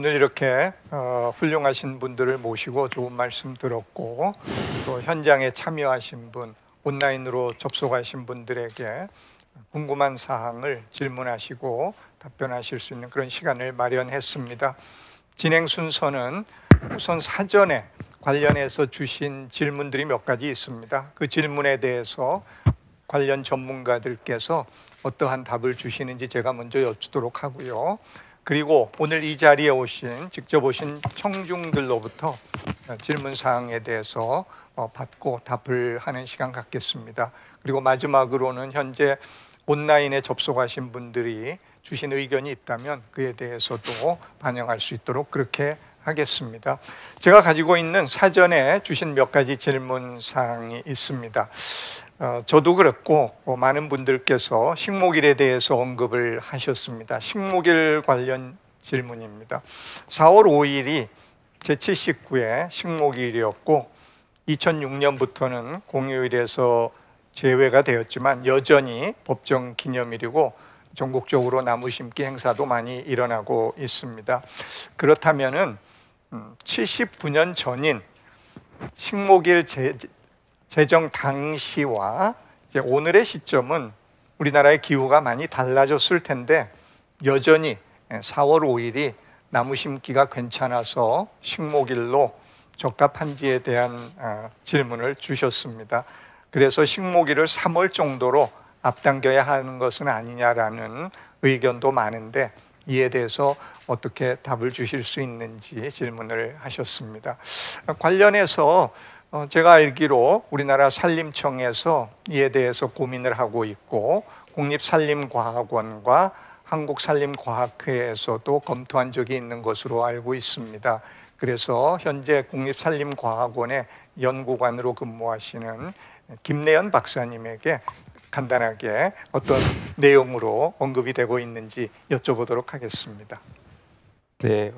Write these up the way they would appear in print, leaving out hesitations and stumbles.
오늘 이렇게 훌륭하신 분들을 모시고 좋은 말씀 들었고 또 현장에 참여하신 분, 온라인으로 접속하신 분들에게 궁금한 사항을 질문하시고 답변하실 수 있는 그런 시간을 마련했습니다. 진행 순서는 우선 사전에 관련해서 주신 질문들이 몇 가지 있습니다. 그 질문에 대해서 관련 전문가들께서 어떠한 답을 주시는지 제가 먼저 여쭙도록 하고요. 그리고 오늘 이 자리에 직접 오신 청중들로부터 질문사항에 대해서 받고 답을 하는 시간 갖겠습니다. 그리고 마지막으로는 현재 온라인에 접속하신 분들이 주신 의견이 있다면 그에 대해서도 반영할 수 있도록 그렇게 하겠습니다. 제가 가지고 있는 사전에 주신 몇 가지 질문사항이 있습니다. 저도 그렇고 많은 분들께서 식목일에 대해서 언급을 하셨습니다. 식목일 관련 질문입니다. 4월 5일이 제79회 식목일이었고 2006년부터는 공휴일에서 제외가 되었지만 여전히 법정 기념일이고 전국적으로 나무 심기 행사도 많이 일어나고 있습니다. 그렇다면은 79년 전인 식목일 제정 당시와 이제 오늘의 시점은 우리나라의 기후가 많이 달라졌을 텐데 여전히 4월 5일이 나무 심기가 괜찮아서 식목일로 적합한지에 대한 질문을 주셨습니다. 그래서 식목일을 3월 정도로 앞당겨야 하는 것은 아니냐라는 의견도 많은데 이에 대해서 어떻게 답을 주실 수 있는지 질문을 하셨습니다. 관련해서 제가 알기로 우리나라 산림청에서 이에 대해서 고민을 하고 있고 국립산림과학원과 한국산림과학회에서도 검토한 적이 있는 것으로 알고 있습니다. 그래서 현재 국립산림과학원의 연구관으로 근무하시는 김내연 박사님에게 간단하게 어떤 내용으로 언급이 되고 있는지 여쭤보도록 하겠습니다. 네,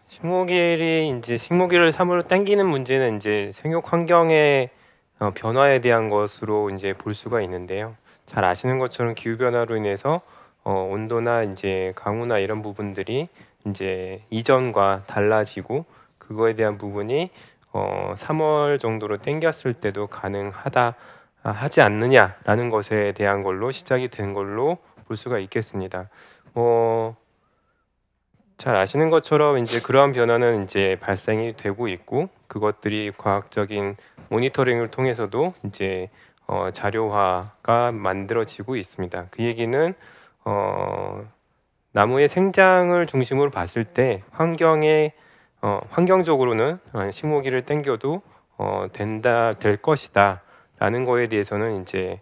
식목일이 이제 식목일을 3월로 당기는 문제는 이제 생육 환경의 변화에 대한 것으로 이제 볼 수가 있는데요. 잘 아시는 것처럼 기후 변화로 인해서 온도나 이제 강우나 이런 부분들이 이제 이전과 달라지고 그거에 대한 부분이 3월 정도로 당겼을 때도 하지 않느냐라는 것에 대한 걸로 시작이 된 걸로 볼 수가 있겠습니다. 잘 아시는 것처럼 이제 그러한 변화는 이제 발생이 되고 있고 그것들이 과학적인 모니터링을 통해서도 이제 자료화가 만들어지고 있습니다. 그 얘기는 나무의 생장을 중심으로 봤을 때 환경적으로는 식목일을 당겨도 될 것이다 라는 거에 대해서는 이제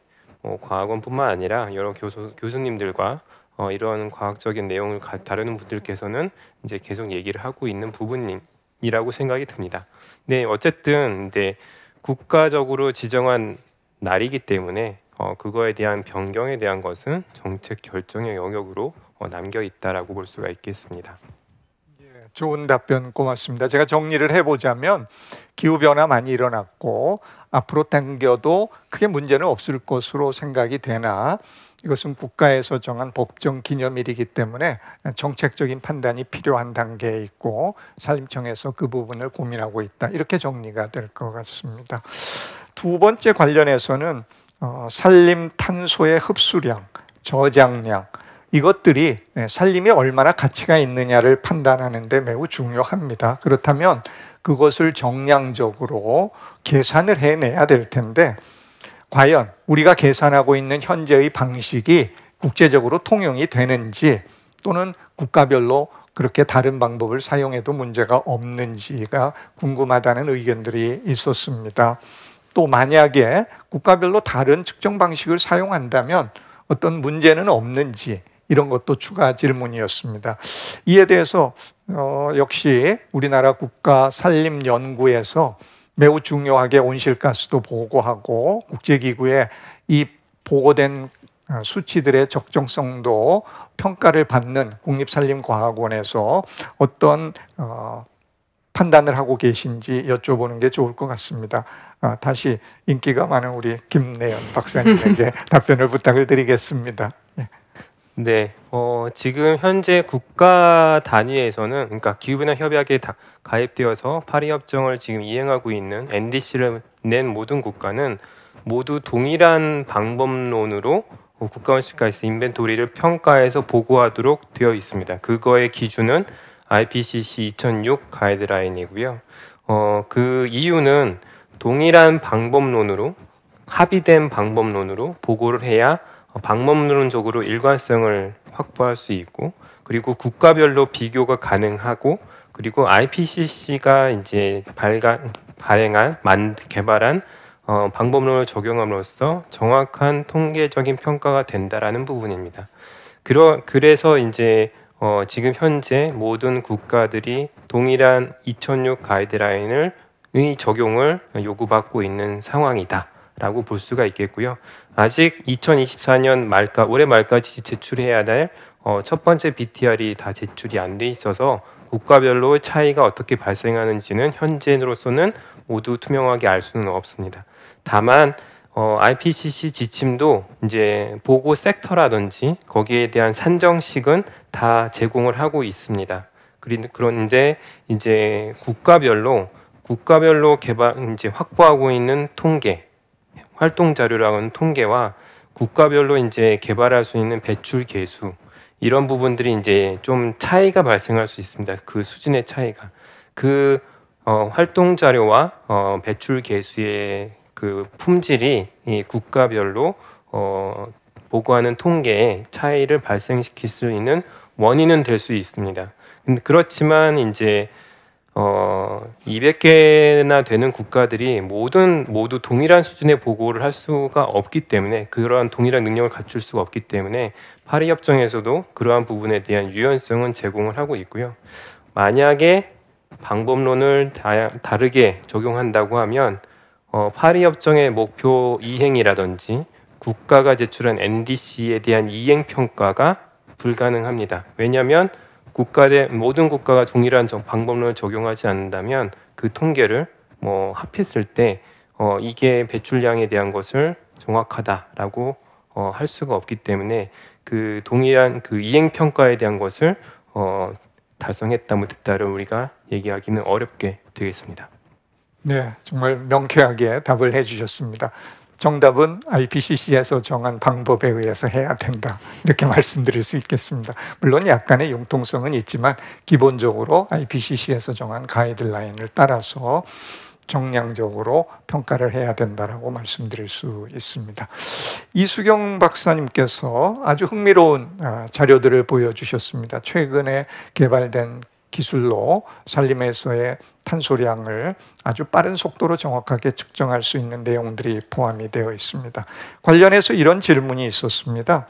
과학원뿐만 아니라 여러 교수님들과 이런 과학적인 내용을 다루는 분들께서는 이제 계속 얘기를 하고 있는 부분이라고 생각이 듭니다. 네, 어쨌든 국가적으로 지정한 날이기 때문에 그거에 대한 변경에 대한 것은 정책 결정의 영역으로 남겨 있다라고 볼 수가 있겠습니다. 좋은 답변 고맙습니다. 제가 정리를 해보자면 기후변화 많이 일어났고 앞으로 당겨도 크게 문제는 없을 것으로 생각이 되나 이것은 국가에서 정한 법정 기념일이기 때문에 정책적인 판단이 필요한 단계에 있고 산림청에서 그 부분을 고민하고 있다. 이렇게 정리가 될 것 같습니다. 두 번째 관련해서는 산림 탄소의 흡수량, 저장량 이것들이 산림이 얼마나 가치가 있느냐를 판단하는 데 매우 중요합니다. 그렇다면 그것을 정량적으로 계산을 해내야 될 텐데 과연 우리가 계산하고 있는 현재의 방식이 국제적으로 통용이 되는지 또는 국가별로 그렇게 다른 방법을 사용해도 문제가 없는지가 궁금하다는 의견들이 있었습니다. 또 만약에 국가별로 다른 측정 방식을 사용한다면 어떤 문제는 없는지 이런 것도 추가 질문이었습니다. 이에 대해서 역시 우리나라 국가산림연구에서 매우 중요하게 온실가스도 보고하고 국제기구에 이 보고된 수치들의 적정성도 평가를 받는 국립산림과학원에서 어떤 판단을 하고 계신지 여쭤보는 게 좋을 것 같습니다. 다시 인기가 많은 우리 김내연 박사님에게 답변을 부탁을 드리겠습니다. 네, 지금 현재 국가 단위에서는 그러니까 기후변화 협약에 가입되어서 파리 협정을 지금 이행하고 있는 NDC를 낸 모든 국가는 모두 동일한 방법론으로 국가원칙가에서 인벤토리를 평가해서 보고하도록 되어 있습니다. 그거의 기준은 IPCC 2006 가이드라인이고요. 그 이유는 동일한 방법론으로 합의된 방법론으로 보고를 해야 방법론적으로 일관성을 확보할 수 있고, 그리고 국가별로 비교가 가능하고, 그리고 IPCC가 이제 개발한 방법론을 적용함으로써 정확한 통계적인 평가가 된다라는 부분입니다. 그래서 이제 지금 현재 모든 국가들이 동일한 2006 가이드라인을 적용을 요구받고 있는 상황이다라고 볼 수가 있겠고요. 아직 2024년 올해 말까지 제출해야 될 첫 번째 BTR이 다 제출이 안 돼 있어서 국가별로 차이가 어떻게 발생하는지는 현재로서는 모두 투명하게 알 수는 없습니다. 다만 IPCC 지침도 이제 보고 섹터라든지 거기에 대한 산정식은 다 제공을 하고 있습니다. 그런데 이제 국가별로 이제 확보하고 있는 통계, 활동 자료라는 통계와 국가별로 이제 개발할 수 있는 배출 계수, 이런 부분들이 이제 좀 차이가 발생할 수 있습니다. 그 수준의 차이가. 그 활동 자료와 배출 계수의 그 품질이 이 국가별로 보고하는 통계에 차이를 발생시킬 수 있는 원인은 될 수 있습니다. 그렇지만 이제 200개나 되는 국가들이 모두 동일한 수준의 보고를 할 수가 없기 때문에, 그러한 동일한 능력을 갖출 수가 없기 때문에 파리 협정에서도 그러한 부분에 대한 유연성은 제공을 하고 있고요. 만약에 방법론을 다르게 적용한다고 하면 파리 협정의 목표 이행이라든지 국가가 제출한 NDC에 대한 이행 평가가 불가능합니다. 왜냐하면 모든 국가가 동일한 방법론을 적용하지 않는다면 그 통계를 합했을 때 이게 배출량에 대한 것을 정확하다라고 할 수가 없기 때문에 그 동일한 그 이행 평가에 대한 것을 달성했다 못했다를 우리가 얘기하기는 어렵게 되겠습니다. 네, 정말 명쾌하게 답을 해주셨습니다. 정답은 IPCC에서 정한 방법에 의해서 해야 된다, 이렇게 말씀드릴 수 있겠습니다. 물론 약간의 융통성은 있지만 기본적으로 IPCC에서 정한 가이드라인을 따라서 정량적으로 평가를 해야 된다라고 말씀드릴 수 있습니다. 이수경 박사님께서 아주 흥미로운 자료들을 보여주셨습니다. 최근에 개발된 기술로 산림에서의 탄소량을 아주 빠른 속도로 정확하게 측정할 수 있는 내용들이 포함이 되어 있습니다. 관련해서 이런 질문이 있었습니다.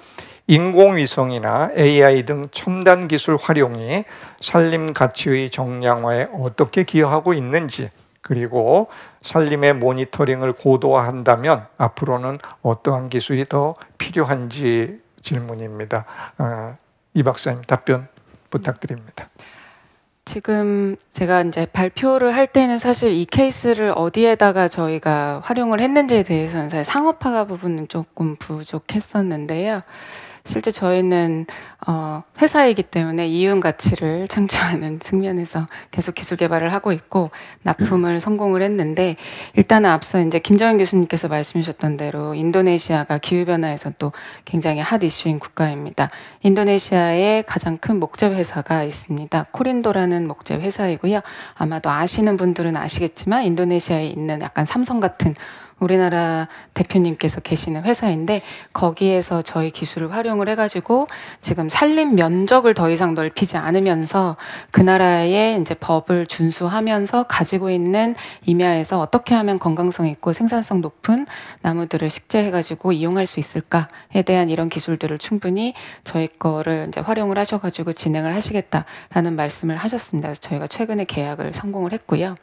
인공위성이나 AI 등 첨단 기술 활용이 산림 가치의 정량화에 어떻게 기여하고 있는지, 그리고 산림의 모니터링을 고도화한다면 앞으로는 어떠한 기술이 더 필요한지 질문입니다. 이 박사님 답변 부탁드립니다. 지금 제가 이제 발표를 할 때는 사실 이 케이스를 어디에다가 저희가 활용을 했는지에 대해서는 사실 상업화가 부분은 조금 부족했었는데요. 실제 저희는 회사이기 때문에 이윤 가치를 창출하는 측면에서 계속 기술 개발을 하고 있고 납품을 성공을 했는데, 일단은 앞서 이제 김정인 교수님께서 말씀해 주셨던 대로 인도네시아가 기후변화에서 또 굉장히 핫 이슈인 국가입니다. 인도네시아에 가장 큰 목재 회사가 있습니다. 코린도라는 목재 회사이고요. 아마도 아시는 분들은 아시겠지만 인도네시아에 있는 약간 삼성 같은 우리나라 대표님께서 계시는 회사인데, 거기에서 저희 기술을 활용을 해가지고 지금 산림 면적을 더 이상 넓히지 않으면서 그 나라의 이제 법을 준수하면서 가지고 있는 임야에서 어떻게 하면 건강성 있고 생산성 높은 나무들을 식재해가지고 이용할 수 있을까에 대한 이런 기술들을 충분히 저희 거를 이제 활용을 하셔가지고 진행을 하시겠다라는 말씀을 하셨습니다. 그래서 저희가 최근에 계약을 성공을 했고요.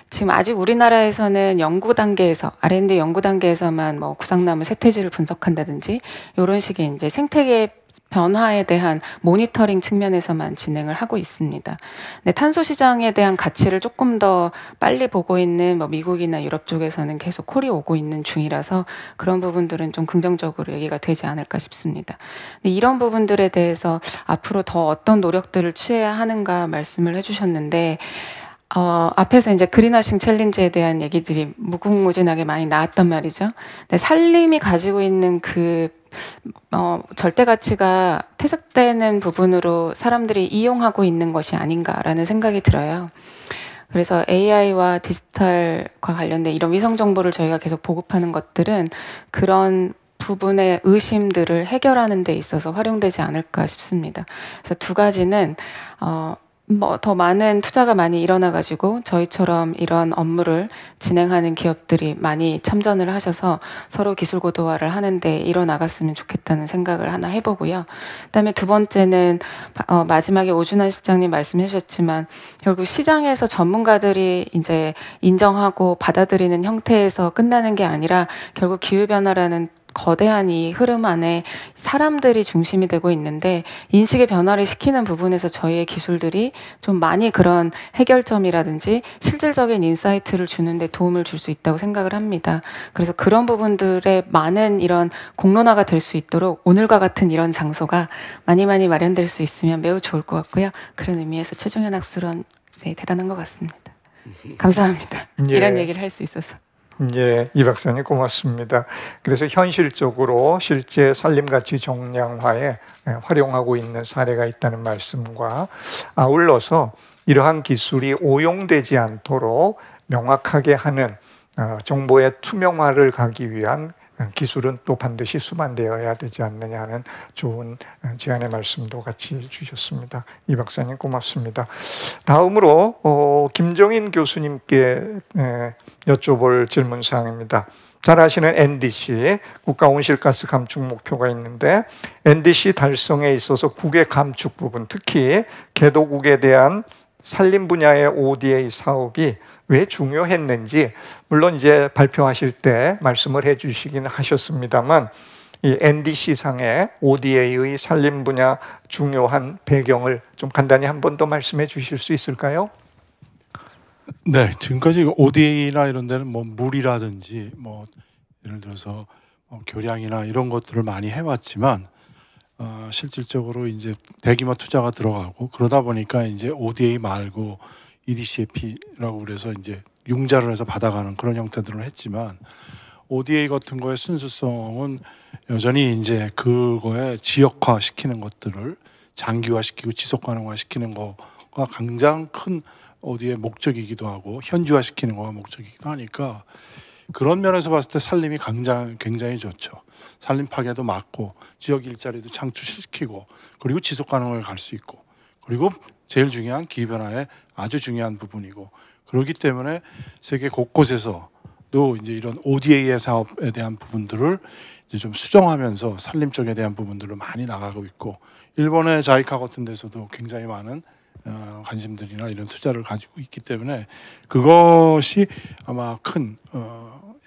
지금 아직 우리나라에서는 연구 단계에서 R&D 연구 단계에서만 뭐 구상나무 세퇴지를 분석한다든지 이런 식의 이제 생태계 변화에 대한 모니터링 측면에서만 진행을 하고 있습니다. 근데 탄소 시장에 대한 가치를 조금 더 빨리 보고 있는 뭐 미국이나 유럽 쪽에서는 계속 콜이 오고 있는 중이라서 그런 부분들은 좀 긍정적으로 얘기가 되지 않을까 싶습니다. 근데 이런 부분들에 대해서 앞으로 더 어떤 노력들을 취해야 하는가 말씀을 해주셨는데 앞에서 이제 그린워싱 챌린지에 대한 얘기들이 무궁무진하게 많이 나왔단 말이죠. 근데 산림이 가지고 있는 그 절대 가치가 퇴색되는 부분으로 사람들이 이용하고 있는 것이 아닌가라는 생각이 들어요. 그래서 AI와 디지털과 관련된 이런 위성 정보를 저희가 계속 보급하는 것들은 그런 부분의 의심들을 해결하는 데 있어서 활용되지 않을까 싶습니다. 그래서 두 가지는 뭐 더 많은 투자가 많이 일어나가지고 저희처럼 이런 업무를 진행하는 기업들이 많이 참전을 하셔서 서로 기술 고도화를 하는데 일어나갔으면 좋겠다는 생각을 하나 해보고요. 그다음에 두 번째는 마지막에 오준환 실장님 말씀해 주셨지만 결국 시장에서 전문가들이 이제 인정하고 받아들이는 형태에서 끝나는 게 아니라 결국 기후변화라는 거대한 이 흐름 안에 사람들이 중심이 되고 있는데 인식의 변화를 시키는 부분에서 저희의 기술들이 좀 많이 그런 해결점이라든지 실질적인 인사이트를 주는데 도움을 줄 수 있다고 생각을 합니다. 그래서 그런 부분들의 많은 이런 공론화가 될 수 있도록 오늘과 같은 이런 장소가 많이 마련될 수 있으면 매우 좋을 것 같고요. 그런 의미에서 최종현 학술원 대단한 것 같습니다. 감사합니다. 예. 이런 얘기를 할 수 있어서. 예, 이 박사님 고맙습니다. 그래서 현실적으로 실제 산림가치 정량화에 활용하고 있는 사례가 있다는 말씀과 아울러서 이러한 기술이 오용되지 않도록 명확하게 하는 정보의 투명화를 가기 위한 기술은 또 반드시 수반되어야 되지 않느냐는 좋은 제안의 말씀도 같이 주셨습니다. 이 박사님 고맙습니다. 다음으로 김정인 교수님께 여쭤볼 질문사항입니다. 잘 아시는 NDC, 국가온실가스 감축 목표가 있는데 NDC 달성에 있어서 국의 감축 부분, 특히 개도국에 대한 산림 분야의 ODA 사업이 왜 중요했는지 물론 이제 발표하실 때 말씀을 해주시긴 하셨습니다만 이 NDC 상의 ODA의 산림 분야 중요한 배경을 좀 간단히 한 번 더 말씀해 주실 수 있을까요? 네, 지금까지 ODA나 이런 데는 뭐 물이라든지 뭐 예를 들어서 교량이나 이런 것들을 많이 해왔지만 실질적으로 이제 대규모 투자가 들어가고 그러다 보니까 이제 ODA 말고 EDCAP라고 그래서 이제 융자를 해서 받아가는 그런 형태들을 했지만 ODA 같은 거의 순수성은 여전히 이제 그거에 지역화 시키는 것들을 장기화 시키고 지속 가능화 시키는 거가 가장 큰 ODA의 목적이기도 하고 현지화 시키는 거가 목적이기도 하니까 그런 면에서 봤을 때 산림이 굉장히 좋죠. 산림 파괴도 막고 지역 일자리도 창출시키고 그리고 지속 가능하게 갈 수 있고 그리고 제일 중요한 기후변화의 아주 중요한 부분이고 그렇기 때문에 세계 곳곳에서도 이제 이런 ODA의 사업에 대한 부분들을 이제 좀 수정하면서 산림 쪽에 대한 부분들을 많이 나가고 있고 일본의 자이카 같은 데서도 굉장히 많은 관심들이나 이런 투자를 가지고 있기 때문에 그것이 아마 큰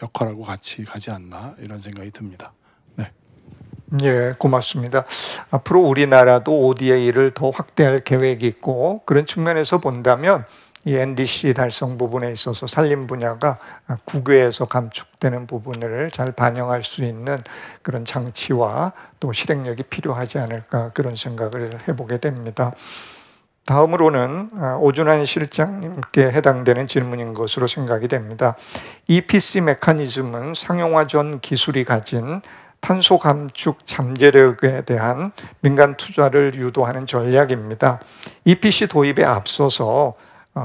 역할하고 같이 가지 않나 이런 생각이 듭니다. 네. 예, 고맙습니다. 앞으로 우리나라도 ODA를 더 확대할 계획이 있고 그런 측면에서 본다면 이 NDC 달성 부분에 있어서 산림 분야가 국외에서 감축되는 부분을 잘 반영할 수 있는 그런 장치와 또 실행력이 필요하지 않을까 그런 생각을 해보게 됩니다. 다음으로는 오준환 실장님께 해당되는 질문인 것으로 생각이 됩니다. EPC 메커니즘은 상용화 전 기술이 가진 탄소 감축 잠재력에 대한 민간 투자를 유도하는 전략입니다. EPC 도입에 앞서서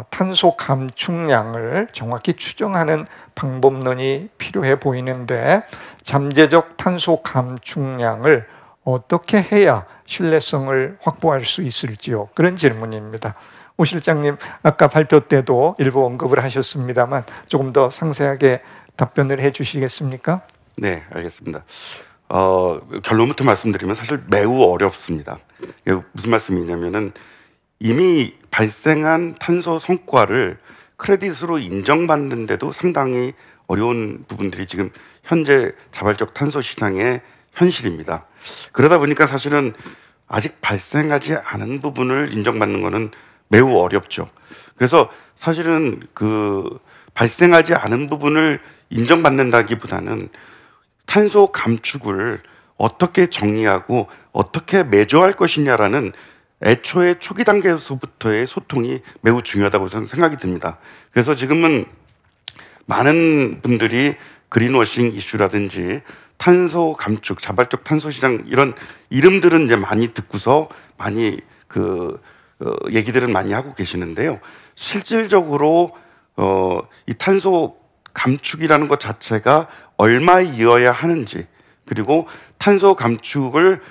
탄소 감축량을 정확히 추정하는 방법론이 필요해 보이는데 잠재적 탄소 감축량을 어떻게 해야 신뢰성을 확보할 수 있을지요? 그런 질문입니다. 오 실장님 아까 발표 때도 일부 언급을 하셨습니다만 조금 더 상세하게 답변을 해 주시겠습니까? 네, 알겠습니다. 결론부터 말씀드리면 사실 매우 어렵습니다. 무슨 말씀이냐면은 이미 발생한 탄소 성과를 크레딧으로 인정받는데도 상당히 어려운 부분들이 지금 현재 자발적 탄소 시장의 현실입니다. 그러다 보니까 사실은 아직 발생하지 않은 부분을 인정받는 것은 매우 어렵죠. 그래서 사실은 그 발생하지 않은 부분을 인정받는다기보다는 탄소 감축을 어떻게 정의하고 어떻게 매조할 것이냐라는 애초에 초기 단계에서부터의 소통이 매우 중요하다고 저는 생각이 듭니다. 그래서 지금은 많은 분들이 그린워싱 이슈라든지 탄소 감축, 자발적 탄소 시장 이런 이름들은 이제 많이 듣고서 많이 얘기들은 많이 하고 계시는데요. 실질적으로 이 탄소 감축이라는 것 자체가 얼마이어야 하는지, 그리고 탄소 감축을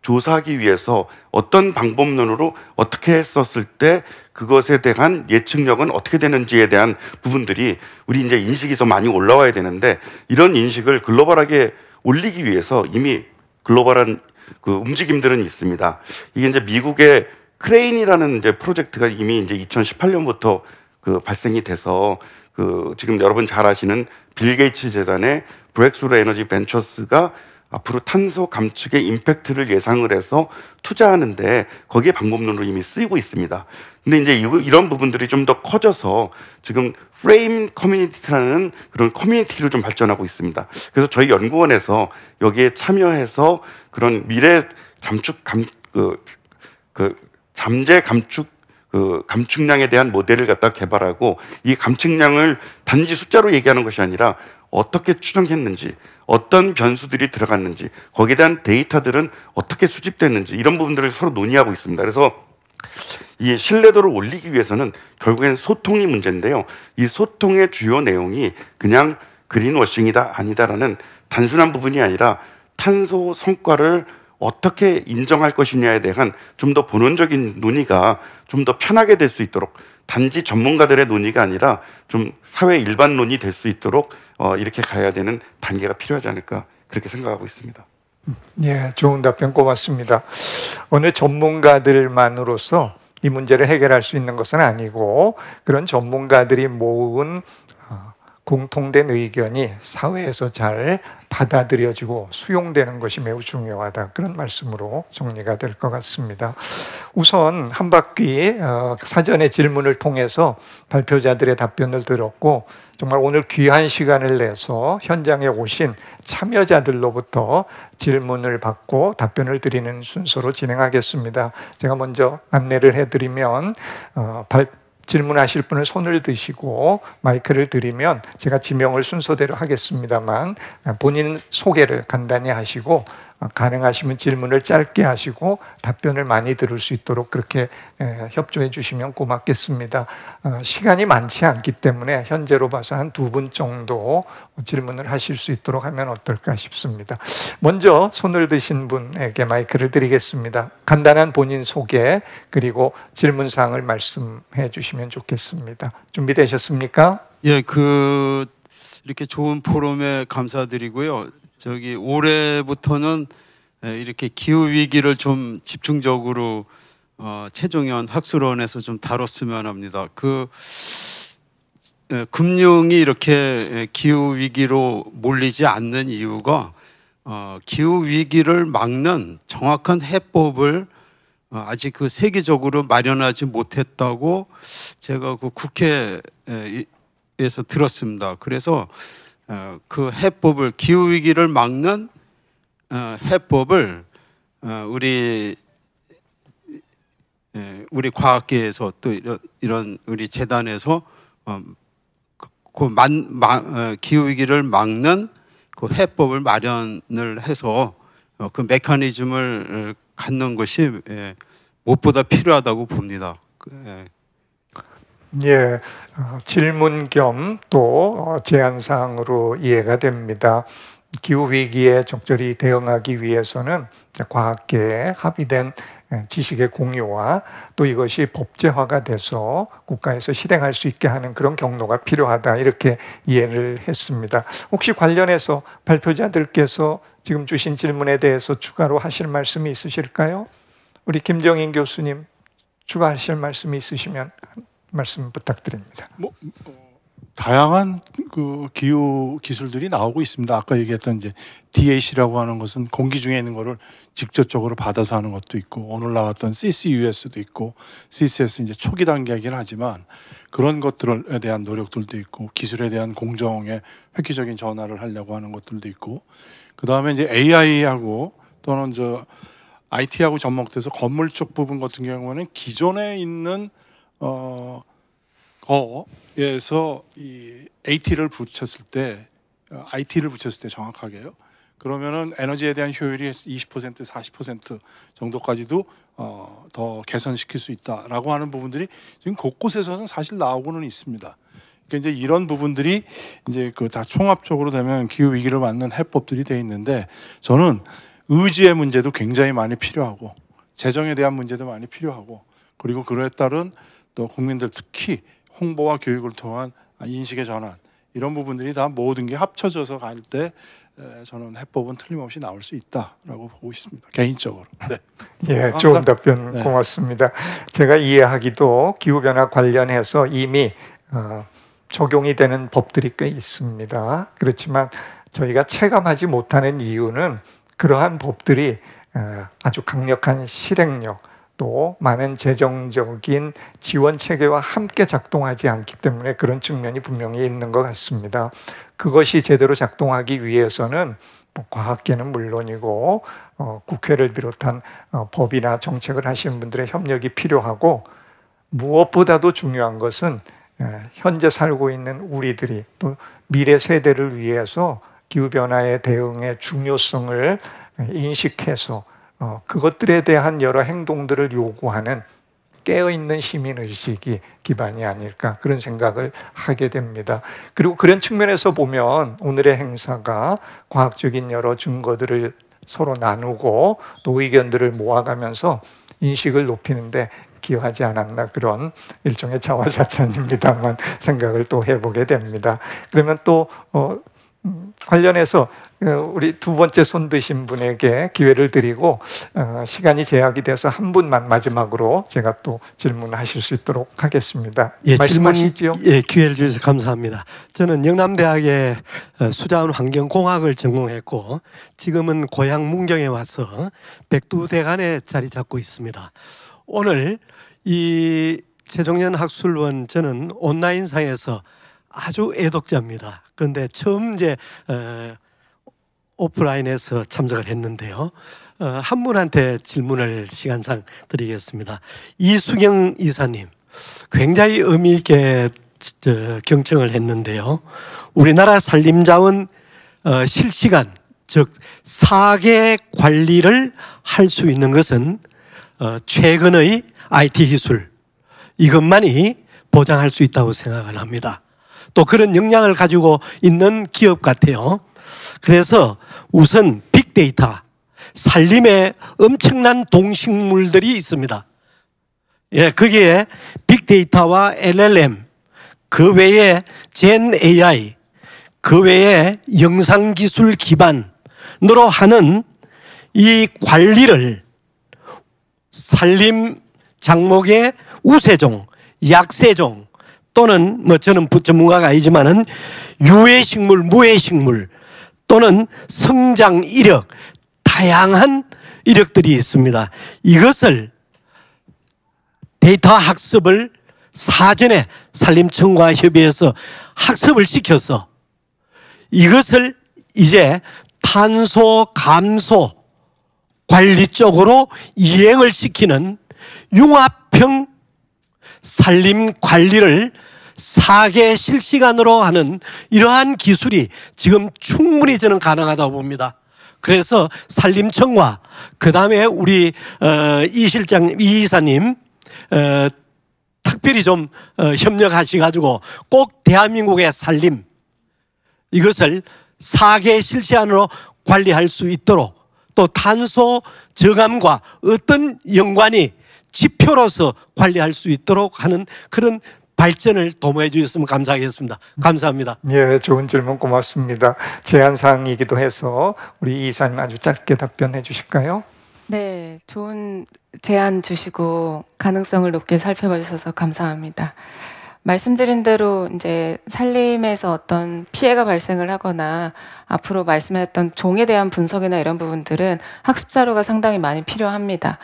조사하기 위해서 어떤 방법론으로 어떻게 했었을 때 그것에 대한 예측력은 어떻게 되는지에 대한 부분들이 우리 이제 인식이 더 많이 올라와야 되는데, 이런 인식을 글로벌하게 올리기 위해서 이미 글로벌한 그 움직임들은 있습니다. 이게 이제 미국의 크레인이라는 이제 프로젝트가 이미 이제 2018년부터 발생이 돼서 지금 여러분 잘 아시는 빌 게이츠 재단의 브렉스루 에너지 벤처스가 앞으로 탄소 감축의 임팩트를 예상을 해서 투자하는데 거기에 방법론으로 이미 쓰이고 있습니다. 근데 이제 이런 부분들이 좀 더 커져서 지금 프레임 커뮤니티라는 그런 커뮤니티를 좀 발전하고 있습니다. 그래서 저희 연구원에서 여기에 참여해서 그런 미래 잠재 감축 감축량에 대한 모델을 갖다 개발하고, 이 감축량을 단지 숫자로 얘기하는 것이 아니라 어떻게 추정했는지, 어떤 변수들이 들어갔는지, 거기에 대한 데이터들은 어떻게 수집됐는지, 이런 부분들을 서로 논의하고 있습니다. 그래서 이 신뢰도를 올리기 위해서는 결국엔 소통이 문제인데요. 이 소통의 주요 내용이 그냥 그린워싱이다 아니다라는 단순한 부분이 아니라 탄소 성과를 어떻게 인정할 것이냐에 대한 좀 더 본원적인 논의가 좀 더 편하게 될 수 있도록, 단지 전문가들의 논의가 아니라 좀 사회 일반론이 될 수 있도록 이렇게 가야 되는 단계가 필요하지 않을까, 그렇게 생각하고 있습니다. 예, 좋은 답변 고맙습니다. 어느 전문가들만으로서 이 문제를 해결할 수 있는 것은 아니고, 그런 전문가들이 모은 공통된 의견이 사회에서 잘 받아들여지고 수용되는 것이 매우 중요하다, 그런 말씀으로 정리가 될 것 같습니다. 우선 한 바퀴 사전의 질문을 통해서 발표자들의 답변을 들었고, 정말 오늘 귀한 시간을 내서 현장에 오신 참여자들로부터 질문을 받고 답변을 드리는 순서로 진행하겠습니다. 제가 먼저 안내를 해드리면 질문하실 분은 손을 드시고 마이크를 드리면 제가 지명을 순서대로 하겠습니다만, 본인 소개를 간단히 하시고 가능하시면 질문을 짧게 하시고 답변을 많이 들을 수 있도록 그렇게 협조해 주시면 고맙겠습니다. 시간이 많지 않기 때문에 현재로 봐서 한 2분 정도 질문을 하실 수 있도록 하면 어떨까 싶습니다. 먼저 손을 드신 분에게 마이크를 드리겠습니다. 간단한 본인 소개 그리고 질문사항을 말씀해 주시면 좋겠습니다. 준비되셨습니까? 예, 이렇게 좋은 포럼에 감사드리고요. 올해부터는 이렇게 기후 위기를 좀 집중적으로 최종현 학술원에서 좀 다뤘으면 합니다. 금융이 이렇게 기후 위기로 몰리지 않는 이유가 기후 위기를 막는 정확한 해법을 아직 세계적으로 마련하지 못했다고 제가 국회에서 들었습니다. 그래서 해법을, 기후 위기를 막는 해법을 우리 과학계에서 또 이런 우리 재단에서 기후 위기를 막는 해법을 마련을 해서 메커니즘을 갖는 것이 무엇보다 필요하다고 봅니다. 예, 질문 겸 또 제안사항으로 이해가 됩니다. 기후위기에 적절히 대응하기 위해서는 과학계에 합의된 지식의 공유와 또 이것이 법제화가 돼서 국가에서 실행할 수 있게 하는 그런 경로가 필요하다, 이렇게 이해를 했습니다. 혹시 관련해서 발표자들께서 지금 주신 질문에 대해서 추가로 하실 말씀이 있으실까요? 우리 김정인 교수님 추가하실 말씀이 있으시면 말씀 부탁드립니다. 다양한 그 기후 기술들이 나오고 있습니다. 아까 얘기했던 이제 DAC라고 하는 것은 공기 중에 있는 거를 직접적으로 받아서 하는 것도 있고, 오늘 나왔던 CCUS도 있고, CCS 이제 초기 단계이긴 하지만 그런 것들에 대한 노력들도 있고, 기술에 대한 공정의 획기적인 전환을 하려고 하는 것들도 있고, 그 다음에 이제 AI하고 또는 IT하고 접목돼서 건물 쪽 부분 같은 경우는 기존에 있는 거에서 이 AT를 붙였을 때, IT를 붙였을 때 정확하게요. 그러면은 에너지에 대한 효율이 20% 40% 정도까지도 더 개선시킬 수 있다라고 하는 부분들이 지금 곳곳에서는 사실 나오고는 있습니다. 그러니까 이제 이런 부분들이 이제 그 다 총합적으로 되면 기후 위기를 막는 해법들이 돼 있는데, 저는 의지의 문제도 굉장히 많이 필요하고, 재정에 대한 문제도 많이 필요하고, 그리고 그에 따른 또 국민들 특히 홍보와 교육을 통한 인식의 전환, 이런 부분들이 다 모든 게 합쳐져서 갈 때 저는 해법은 틀림없이 나올 수 있다라고 보고 있습니다. 개인적으로. 네. 예, 좋은 답변 네. 고맙습니다. 제가 이해하기도 기후변화 관련해서 이미 적용이 되는 법들이 꽤 있습니다. 그렇지만 저희가 체감하지 못하는 이유는 그러한 법들이 아주 강력한 실행력, 또 많은 재정적인 지원 체계와 함께 작동하지 않기 때문에 그런 측면이 분명히 있는 것 같습니다. 그것이 제대로 작동하기 위해서는 과학계는 물론이고 국회를 비롯한 법이나 정책을 하시는 분들의 협력이 필요하고, 무엇보다도 중요한 것은 현재 살고 있는 우리들이 또 미래 세대를 위해서 기후변화에 대응의 중요성을 인식해서 그것들에 대한 여러 행동들을 요구하는 깨어있는 시민의식이 기반이 아닐까, 그런 생각을 하게 됩니다. 그리고 그런 측면에서 보면 오늘의 행사가 과학적인 여러 증거들을 서로 나누고 또 의견들을 모아가면서 인식을 높이는데 기여하지 않았나, 그런 일종의 자화자찬입니다만 생각을 또 해보게 됩니다. 그러면 또 관련해서 우리 두 번째 손 드신 분에게 기회를 드리고, 시간이 제약이 돼서 한 분만 마지막으로 제가 또 질문하실 수 있도록 하겠습니다. 예, 말씀하시죠. 예, 기회를 주셔서 감사합니다. 저는 영남대학의 수자원환경공학을 전공했고 지금은 고향 문경에 와서 백두대간에 자리 잡고 있습니다. 오늘 이 최종연 학술원, 저는 온라인상에서 아주 애독자입니다. 그런데 처음 이제 오프라인에서 참석을 했는데요. 한 분한테 질문을 시간상 드리겠습니다. 이수경 이사님, 굉장히 의미 있게 경청을 했는데요. 우리나라 산림자원 실시간, 즉 사계 관리를 할 수 있는 것은 최근의 IT 기술, 이것만이 보장할 수 있다고 생각을 합니다. 또 그런 역량을 가지고 있는 기업 같아요. 그래서 우선 빅데이터, 산림에 엄청난 동식물들이 있습니다. 예, 거기에 빅데이터와 LLM, 그 외에 젠 AI, 그 외에 영상기술 기반으로 하는 이 관리를 산림 작목의 우세종, 약세종, 또는 저는 전문가가 아니지만은 유해식물, 무해식물, 또는 성장 이력, 다양한 이력들이 있습니다. 이것을 데이터 학습을 사전에 산림청과 협의해서 학습을 시켜서 이것을 이제 탄소 감소 관리 쪽으로 이행을 시키는 융합형 산림 관리를 4개 실시간으로 하는 이러한 기술이 지금 충분히 저는 가능하다고 봅니다. 그래서 산림청과 그 다음에 우리 이 실장, 이 이사님 특별히 좀 협력하셔가지고 꼭 대한민국의 산림 이것을 4개 실시간으로 관리할 수 있도록, 또 탄소 저감과 어떤 연관이 지표로서 관리할 수 있도록 하는 그런 발전을 도모해 주셨으면 감사하겠습니다. 감사합니다. 예, 좋은 질문 고맙습니다. 제한 사항이기도 해서 우리 이사님 아주 짧게 답변해 주실까요? 네, 좋은 제안 주시고 가능성을 높게 살펴봐 주셔서 감사합니다. 말씀드린 대로 이제 산림에서 어떤 피해가 발생을 하거나 앞으로 말씀하셨던 종에 대한 분석이나 이런 부분들은 학습 자료가 상당히 많이 필요합니다.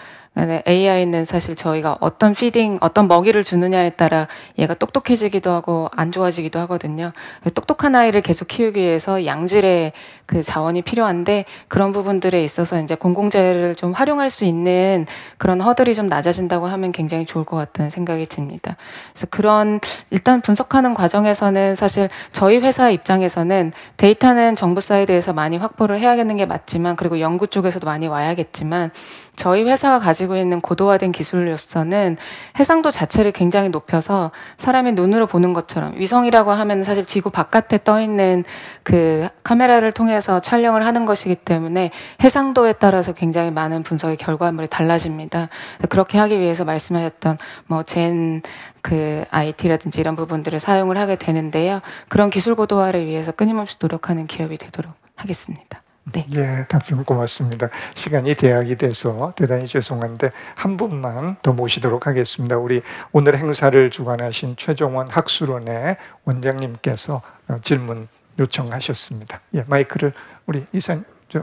AI는 사실 저희가 어떤 피딩, 어떤 먹이를 주느냐에 따라 얘가 똑똑해지기도 하고 안 좋아지기도 하거든요. 똑똑한 아이를 계속 키우기 위해서 양질의 그 자원이 필요한데 그런 부분들에 있어서 이제 공공재를 좀 활용할 수 있는 그런 허들이 좀 낮아진다고 하면 굉장히 좋을 것 같다는 생각이 듭니다. 그래서 그런 일단 분석하는 과정에서는 사실 저희 회사 입장에서는 데이터는 정부 사이드에서 많이 확보를 해야겠는 게 맞지만 그리고 연구 쪽에서도 많이 와야겠지만 저희 회사가 가지고 있는 고도화된 기술로서는 해상도 자체를 굉장히 높여서 사람이 눈으로 보는 것처럼 위성이라고 하면 사실 지구 바깥에 떠 있는 그 카메라를 통해서 촬영을 하는 것이기 때문에 해상도에 따라서 굉장히 많은 분석의 결과물이 달라집니다. 그렇게 하기 위해서 말씀하셨던 뭐 젠 그 IT라든지 이런 부분들을 사용을 하게 되는데요. 그런 기술 고도화를 위해서 끊임없이 노력하는 기업이 되도록 하겠습니다. 네. 예, 답변 고맙습니다. 시간이 대학이 돼서 대단히 죄송한데 한 분만 더 모시도록 하겠습니다. 우리 오늘 행사를 주관하신 최종원 학술원의 원장님께서 질문 요청하셨습니다. 예, 마이크를 우리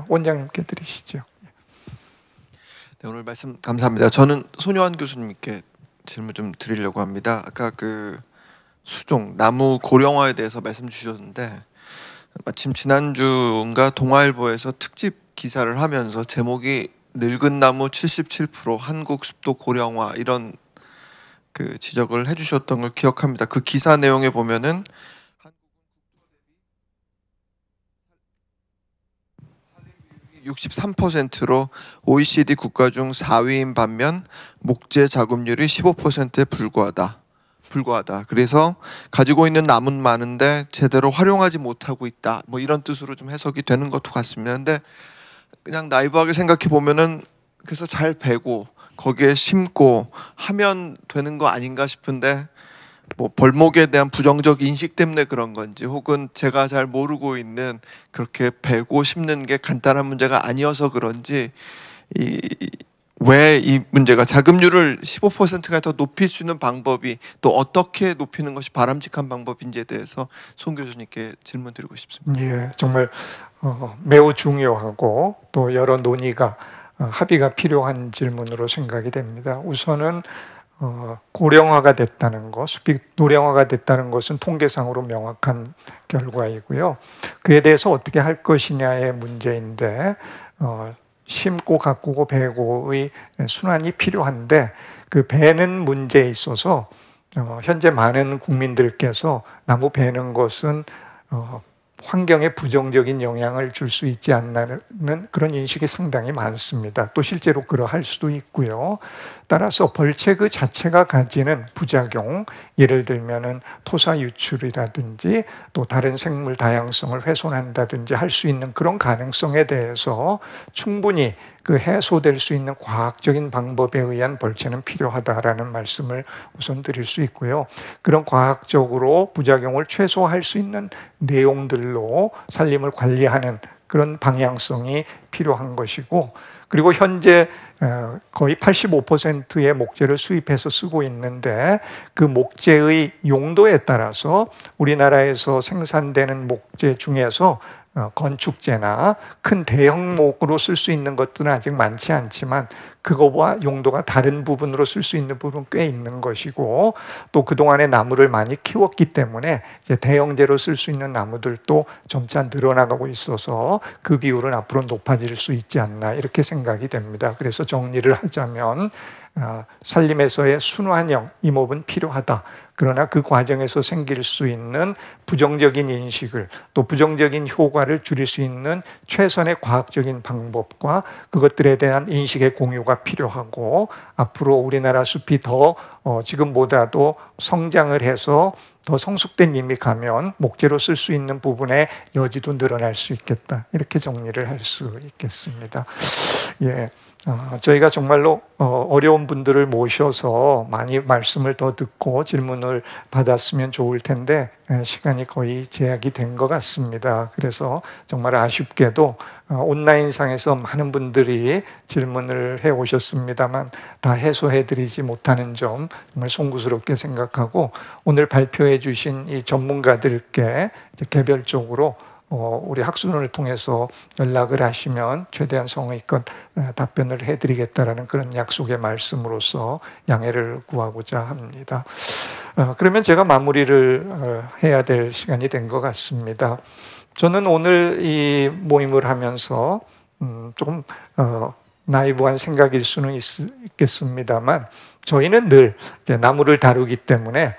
원장님께 드리시죠. 네, 오늘 말씀 감사합니다. 저는 손요한 교수님께 질문 좀 드리려고 합니다. 아까 그 수종, 나무 고령화에 대해서 말씀 주셨는데 마침 지난주인가 동아일보에서 특집 기사를 하면서 제목이 늙은 나무 77% 한국 습도 고령화 이런 그 지적을 해주셨던 걸 기억합니다. 그 기사 내용에 보면은 63%로 OECD 국가 중 4위인 반면 목재 자급률이 15%에 불과하다. 그래서 가지고 있는 나무는 많은데 제대로 활용하지 못하고 있다. 뭐 이런 뜻으로 좀 해석이 되는 것도 같습니다. 근데 그냥 나이브하게 생각해 보면은 그래서 잘 베고 거기에 심고 하면 되는 거 아닌가 싶은데 뭐 벌목에 대한 부정적 인식 때문에 그런 건지 혹은 제가 잘 모르고 있는 그렇게 베고 심는 게 간단한 문제가 아니어서 그런지 왜 이 문제가 자급률을 15%가 더 높일 수 있는 방법이 또 어떻게 높이는 것이 바람직한 방법인지에 대해서 송 교수님께 질문 드리고 싶습니다. 예, 정말 매우 중요하고 또 여러 논의가 합의가 필요한 질문으로 생각이 됩니다. 우선은 고령화가 됐다는 것, 숲이 노령화가 됐다는 것은 통계상으로 명확한 결과이고요. 그에 대해서 어떻게 할 것이냐의 문제인데 심고 가꾸고 베고의 순환이 필요한데 그 베는 문제에 있어서 현재 많은 국민들께서 나무 베는 것은 환경에 부정적인 영향을 줄 수 있지 않나는 그런 인식이 상당히 많습니다. 또 실제로 그러할 수도 있고요. 따라서 벌채 그 자체가 가지는 부작용, 예를 들면은 토사 유출이라든지 또 다른 생물 다양성을 훼손한다든지 할 수 있는 그런 가능성에 대해서 충분히 그 해소될 수 있는 과학적인 방법에 의한 벌채는 필요하다라는 말씀을 우선 드릴 수 있고요. 그런 과학적으로 부작용을 최소화할 수 있는 내용들로 산림을 관리하는 그런 방향성이 필요한 것이고, 그리고 현재 거의 85%의 목재를 수입해서 쓰고 있는데 그 목재의 용도에 따라서 우리나라에서 생산되는 목재 중에서 건축재나 큰 대형목으로 쓸 수 있는 것들은 아직 많지 않지만 그거와 용도가 다른 부분으로 쓸 수 있는 부분은 꽤 있는 것이고, 또 그동안에 나무를 많이 키웠기 때문에 이제 대형재로 쓸 수 있는 나무들도 점차 늘어나가고 있어서 그 비율은 앞으로 높아질 수 있지 않나 이렇게 생각이 됩니다. 그래서 정리를 하자면 산림에서의 순환형 임업은 필요하다. 그러나 그 과정에서 생길 수 있는 부정적인 인식을 또 부정적인 효과를 줄일 수 있는 최선의 과학적인 방법과 그것들에 대한 인식의 공유가 필요하고, 앞으로 우리나라 숲이 더 지금보다도 성장을 해서 더 성숙된 님이 가면 목재로 쓸 수 있는 부분의 여지도 늘어날 수 있겠다. 이렇게 정리를 할 수 있겠습니다. 예. 저희가 정말로 어려운 분들을 모셔서 많이 말씀을 더 듣고 질문을 받았으면 좋을 텐데 시간이 거의 제약이 된 것 같습니다. 그래서 정말 아쉽게도 온라인상에서 많은 분들이 질문을 해 오셨습니다만 다 해소해 드리지 못하는 점 정말 송구스럽게 생각하고, 오늘 발표해 주신 이 전문가들께 개별적으로 우리 학술원을 통해서 연락을 하시면 최대한 성의껏 답변을 해드리겠다라는 그런 약속의 말씀으로서 양해를 구하고자 합니다. 그러면 제가 마무리를 해야 될 시간이 된 것 같습니다. 저는 오늘 이 모임을 하면서 조금 나이브한 생각일 수는 있겠습니다만, 저희는 늘 나무를 다루기 때문에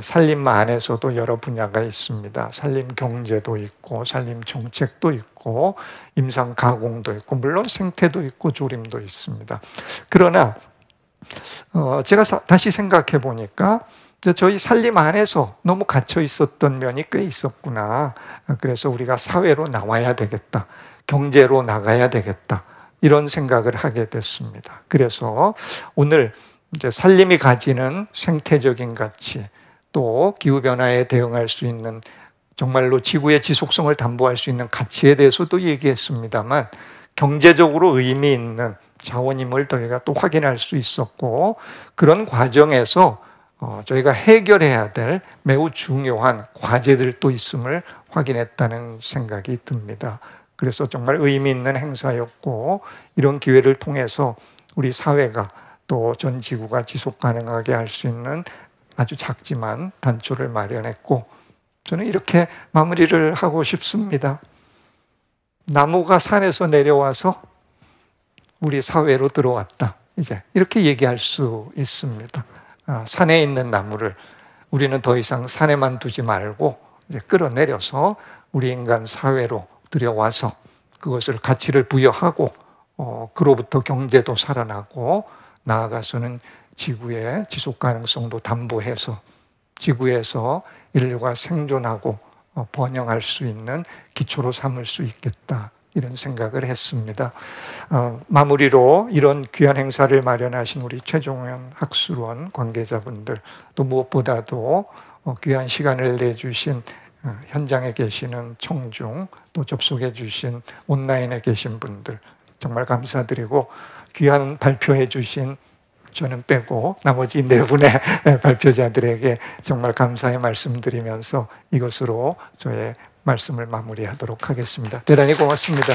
산림 안에서도 여러 분야가 있습니다. 산림 경제도 있고, 산림 정책도 있고, 임상 가공도 있고, 물론 생태도 있고, 조림도 있습니다. 그러나 제가 다시 생각해 보니까 저희 산림 안에서 너무 갇혀 있었던 면이 꽤 있었구나. 그래서 우리가 사회로 나와야 되겠다, 경제로 나가야 되겠다, 이런 생각을 하게 됐습니다. 그래서 오늘 이제 산림이 가지는 생태적인 가치, 또 기후변화에 대응할 수 있는, 정말로 지구의 지속성을 담보할 수 있는 가치에 대해서도 얘기했습니다만, 경제적으로 의미 있는 자원임을 저희가 또 확인할 수 있었고, 그런 과정에서 저희가 해결해야 될 매우 중요한 과제들도 있음을 확인했다는 생각이 듭니다. 그래서 정말 의미 있는 행사였고, 이런 기회를 통해서 우리 사회가 또 전 지구가 지속 가능하게 할 수 있는 아주 작지만 단초를 마련했고, 저는 이렇게 마무리를 하고 싶습니다. 나무가 산에서 내려와서 우리 사회로 들어왔다, 이제 이렇게 얘기할 수 있습니다. 산에 있는 나무를 우리는 더 이상 산에만 두지 말고 이제 끌어내려서 우리 인간 사회로 들여와서 그것을 가치를 부여하고, 그로부터 경제도 살아나고, 나아가서는 지구의 지속 가능성도 담보해서 지구에서 인류가 생존하고 번영할 수 있는 기초로 삼을 수 있겠다, 이런 생각을 했습니다. 마무리로 이런 귀한 행사를 마련하신 우리 최종현 학술원 관계자분들, 또 무엇보다도 귀한 시간을 내주신 현장에 계시는 청중, 또 접속해 주신 온라인에 계신 분들 정말 감사드리고, 귀한 발표해 주신 저는 빼고 나머지 네 분의 발표자들에게 정말 감사의 말씀드리면서 이것으로 저의 말씀을 마무리하도록 하겠습니다. 대단히 고맙습니다.